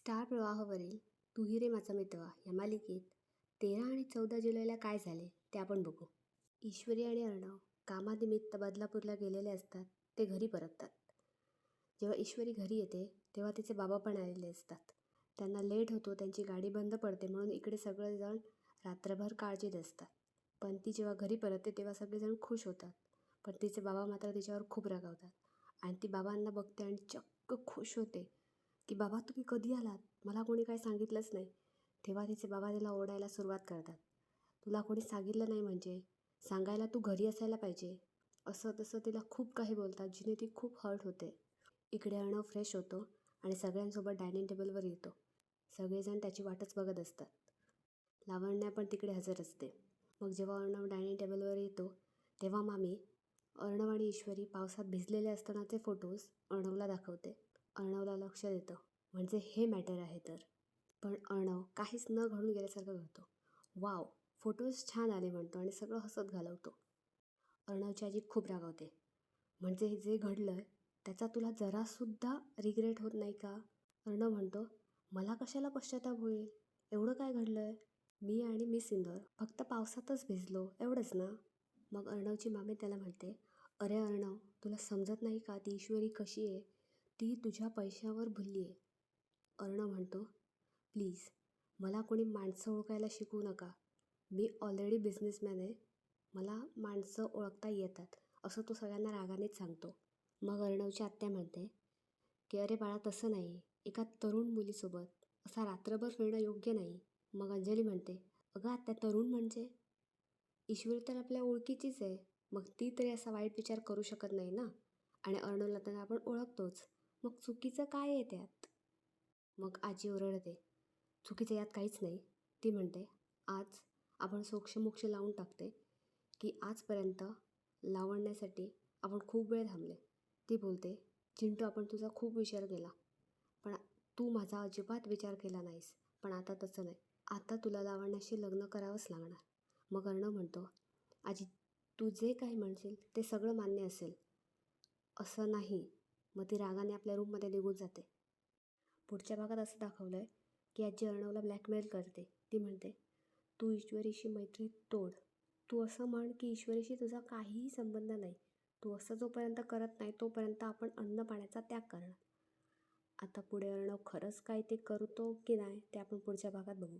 Star प्रवाहावरील तू ही रे माझा मित्र या मालिकेत 13 आणि 14 जुलैला काय झाले ते आपण बघू. ईश्वरी आणि अर्णव कामानिमित्त बदलापूरला गेलेले असतात. ते घरी परततात. जेव्हा ईश्वरी घरी येते तेव्हा तिचे बाबा पण आलेले असतात. त्यांना लेट होतो, त्यांची गाडी बंद पडते म्हणून इकडे सगळेजण रात्रभर काळजीत असतात. पण ती जेव्हा घरी परतते तेव्हा सगळेजण खुश होतात. पण तिचे बाबा मात्र तिच्यावर खूप रागावतात आणि ती बाबांना बघते आणि चक्क खुश होते की बाबा तुम्ही कधी आलात, मला कोणी काही सांगितलंच नाही. तेव्हा तिचे बाबा तिला ओरडायला सुरुवात करतात. तुला कोणी सांगितलं नाही म्हणजे सांगायला तू घरी असायला पाहिजे, असं तसं तिला खूप काही बोलतात, जिने ती खूप हर्ट होते. इकडे अर्णव फ्रेश होतो आणि सगळ्यांसोबत डायनिंग टेबलवर येतो. सगळेजण त्याची वाटच बघत असतात. लावण्या पण तिकडे हजर असते. मग जेव्हा अर्णव डायनिंग टेबलवर येतो तेव्हा मामी अर्णव आणि ईश्वरी पावसात भिजलेले असतानाचे फोटोज अर्णवला दाखवते. अर्णवला लक्ष देतं, म्हणजे हे मॅटर आहे तर. पण अर्णव काहीच न घडून गेल्यासारखं करतो. वाव, फोटोज छान आले म्हणतो आणि सगळं हसत घालवतो. अर्णवची आजी खूप रागावते. म्हणजे जे घडलं आहे त्याचा तुला जरासुद्धा रिग्रेट होत नाही का? अर्णव म्हणतो, मला कशाला पश्चाताप होईल, एवढं काय घडलं आहे? मी आणि मिस इंदौर फक्त पावसातच भिजलो एवढंच ना. मग अर्णवची मामी त्याला म्हणते, अरे अर्णव, तुला समजत नाही का ती ईश्वरी कशी आहे? ती तुझ्या पैशावर भुलली आहे. अर्णव म्हणतो, प्लीज मला कोणी माणसं ओळखायला शिकवू नका. मी ऑलरेडी बिझनेसमॅन आहे, मला माणसं ओळखता येतात, असं तो सगळ्यांना रागानेच सांगतो. मग अर्णवची आत्या म्हणते की अरे बाळा तसं नाही, एका तरुण मुलीसोबत असा रात्रभर फिरणं योग्य नाही. मग अंजली म्हणते, अगं आत्या तरुण म्हणजे ईश्वरी तर आपल्या ओळखीचीच आहे, मग ती तरी असा वाईट विचार करू शकत नाही ना. आणि अर्णवला तर आपण ओळखतोच, मग चुकीचं काय आहे त्यात? मग आजी ओरडते, चुकीचं यात काहीच नाही. ती म्हणते, आज आपण सोक्षमोक्ष लावून टाकते की आजपर्यंत लावण्यासाठी आपण खूप वेळ थांबले. ती बोलते, चिंटू आपण तुझा खूप विचार केला, पण तू माझा अजिबात विचार केला नाहीस. पण आता तसं नाही, आता तुला लावण्याशी लग्न करावंच लागणार. मग अर्णव म्हणतो, आजी तू जे काही म्हणशील ते सगळं मान्य असेल. असं नाही. मग ती रागाने आपल्या रूममध्ये निघून जाते. पुढच्या भागात असं दाखवलं आहे की आजी अर्णवला ब्लॅकमेल करते. ती म्हणते, तू ईश्वरीशी मैत्री तोड. तू असं म्हण की ईश्वरीशी तुझा काहीही संबंध नाही. तू असं जोपर्यंत करत नाही तोपर्यंत आपण अन्न पाण्याचा त्याग करणार. आता पुढे अर्णव खरंच काय ते करतो की नाही ते आपण पुढच्या भागात बघू.